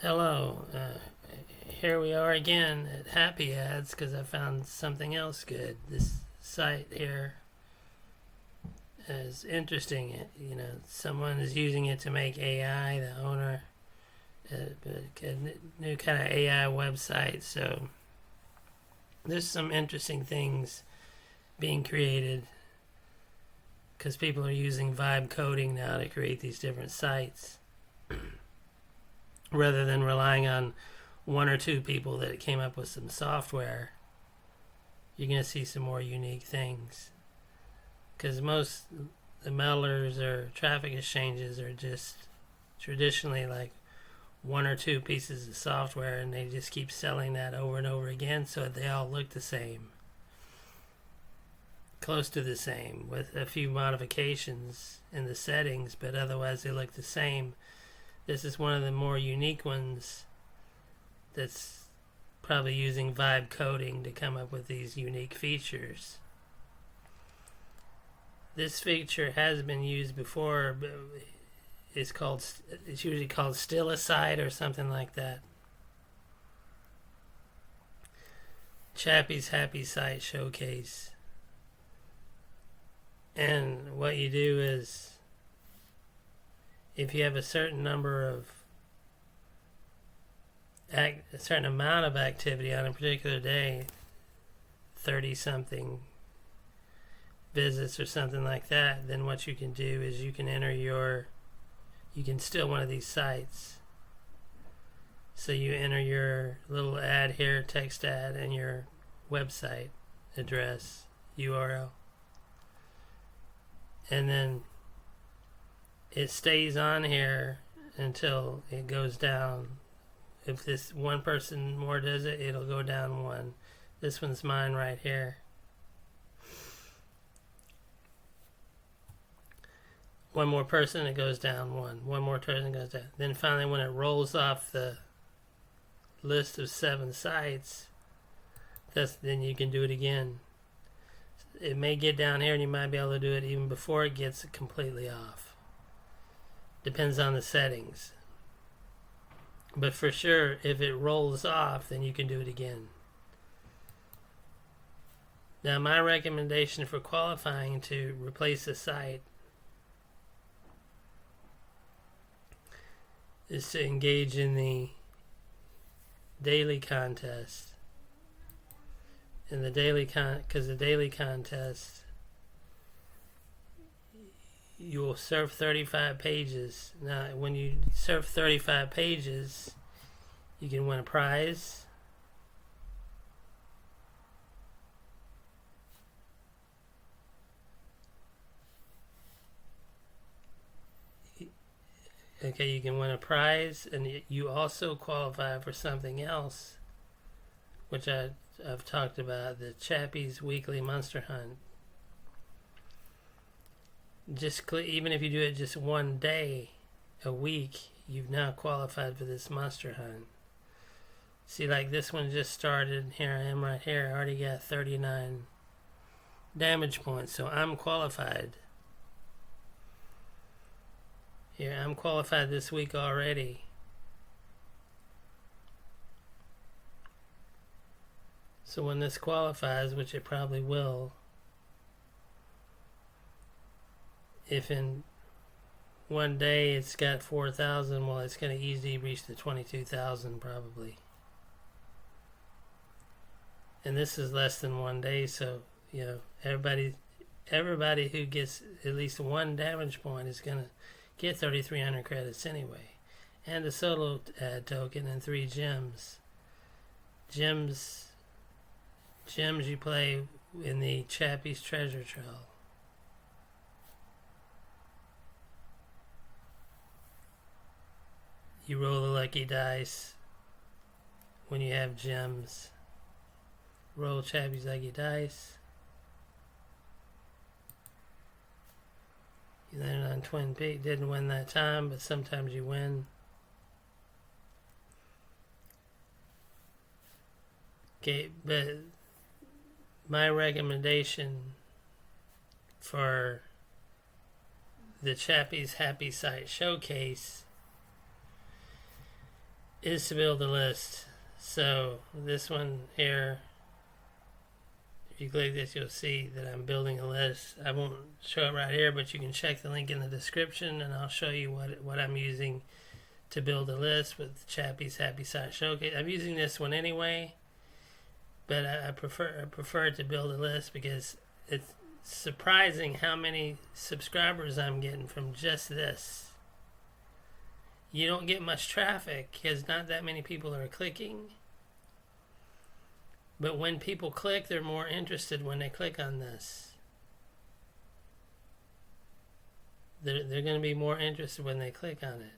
Hello, here we are again at Happy Ads because I found something else good. This site here is interesting. Someone is using it to make AI, the owner, a new kind of AI website. So there's some interesting things being created because people are using vibe coding now to create these different sites rather than relying on one or two people that came up with some software. You're going to see some more unique things because most the mailers or traffic exchanges are just traditionally like one or two pieces of software, and they just keep selling that over and over again so they all look the same, close to the same, with a few modifications in the settings, but otherwise they look the same. This is one of the more unique ones that's probably using vibe coding to come up with these unique features. This feature has been used before, but it's usually called Still Aside or something like that. Chappy's Happy Site Showcase. And what you do is, if you have a certain amount of activity on a particular day, 30 something visits or something like that, then what you can do is you can steal one of these sites. So you enter your little ad here, text ad, and your website address, URL. And then it stays on here until it goes down. If this one person more does it, it'll go down one. This one's mine right here. One more person, it goes down one. One more person goes down. Then finally, when it rolls off the list of 7 sites, then you can do it again. It may get down here, and you might be able to do it even before it gets completely off. Depends on the settings. But for sure, if it rolls off, then you can do it again. Now, my recommendation for qualifying to replace a site is to engage in the daily contest. In the daily because the daily contest, you will surf 35 pages. Now, when you surf 35 pages, you can win a prize. Okay, you can win a prize, and you also qualify for something else, which I've talked about, the Chappy's Weekly Monster Hunt. Even if you do it just one day a week, you've now qualified for this monster hunt. See, like this one just started. Here I am right here. I already got 39 damage points, so I'm qualified. Here, I'm qualified this week already. So when this qualifies, which it probably will, if in one day it's got 4,000, well, it's going to easily reach the 22,000 probably. And this is less than one day, so everybody who gets at least one damage point is going to get 3,300 credits anyway, and a solo ad token and 3 gems. Gems you play in the Chappy's Treasure Trail. You roll the lucky dice when you have gems. Roll Chappy's lucky dice. You landed on Twin Peak. Didn't win that time, but sometimes you win. Okay, but my recommendation for the Chappy's Happy Site Showcase is to build a list. So this one here, if you click this, you'll see that I'm building a list. I won't show it right here, but you can check the link in the description, and I'll show you what I'm using to build a list with Chappy's Happy Site Showcase. I'm using this one anyway, but I prefer to build a list because it's surprising how many subscribers I'm getting from just this. You don't get much traffic because not that many people are clicking. But when people click, they're more interested when they click on this. They're going to be more interested when they click on it.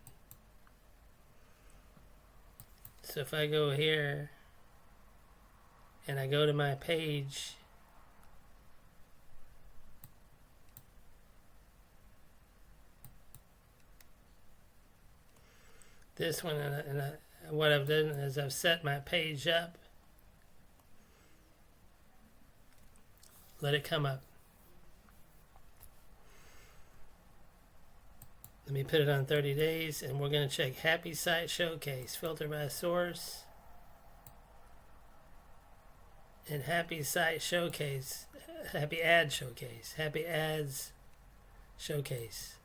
So if I go here and I go to my page, this one, what I've done is I've set my page up. Let it come up. Let me put it on 30 days, and we're going to check Happy Site Showcase. Filter by source. And Happy Site Showcase. Happy Ad Showcase. Happy Ads Showcase.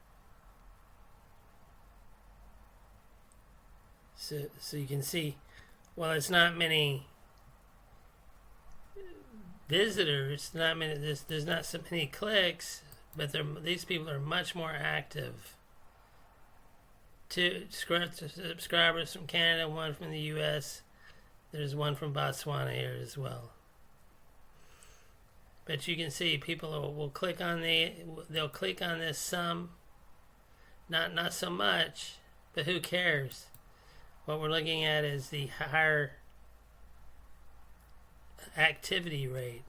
So you can see, well, it's not many visitors, there's not so many clicks, but these people are much more active. 2 subscribers from Canada, 1 from the US. There's 1 from Botswana here as well. But you can see people will click on they'll click on this some, not so much, but who cares? What we're looking at is the higher activity rate.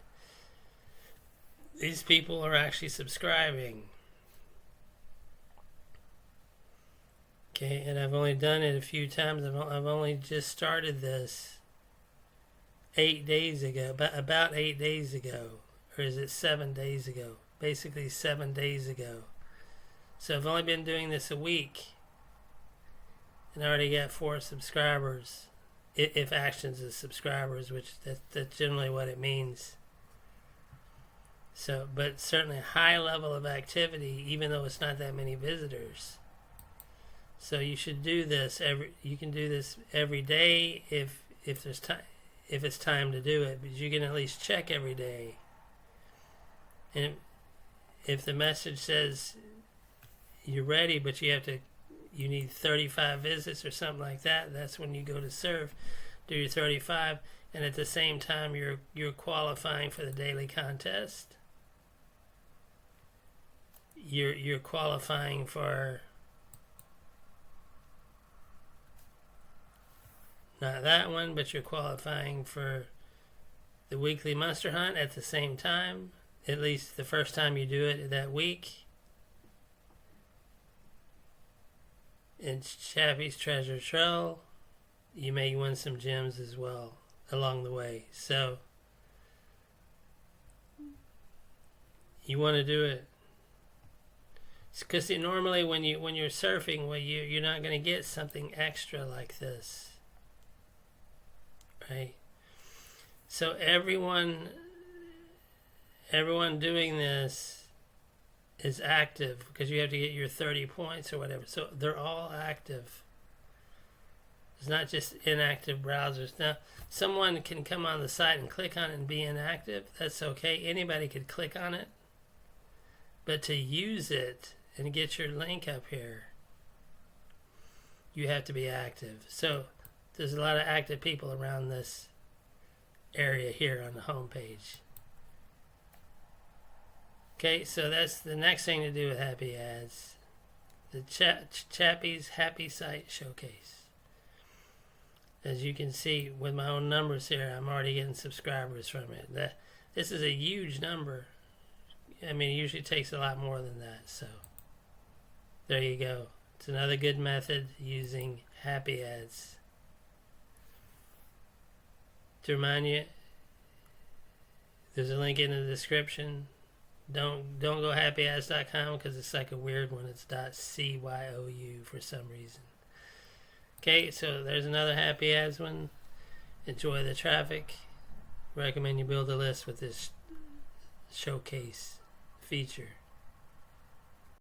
These people are actually subscribing. Okay, and I've only done it a few times. I've only just started this 8 days ago, about 8 days ago, or is it 7 days ago? Basically 7 days ago. So I've only been doing this a week, and I already got 4 subscribers. If actions is subscribers, which that's generally what it means. So, but certainly a high level of activity, even though it's not that many visitors. So you should do this you can do this every day if there's time, if it's time to do it, but you can at least check every day. And if the message says you're ready, but you need 35 visits or something like that, that's when you go to serve, do your 35, and at the same time you're qualifying for the daily contest. You're qualifying for not that one, but you're qualifying for the weekly monster hunt at the same time, at least the first time you do it that week. It's Chappy's Treasure Trail. You may win some gems as well along the way. So you want to do it because normally when you're surfing, well, you're not going to get something extra like this, right? So everyone doing this is active because you have to get your 30 points or whatever. So they're all active. It's not just inactive browsers. Now, someone can come on the site and click on it and be inactive. That's okay. Anybody could click on it. But to use it and get your link up here, you have to be active. So there's a lot of active people around this area here on the home page. Okay, so that's the next thing to do with Happy Ads. The Chappy's Happy Site Showcase. As you can see with my own numbers here, I'm already getting subscribers from it. This is a huge number. I mean, it usually takes a lot more than that. So there you go. It's another good method using Happy Ads. To remind you, there's a link in the description. Don't go happyads.com because it's like a weird one. It's .cyu for some reason. Okay, so there's another happy ads one. Enjoy the traffic. Recommend you build a list with this showcase feature.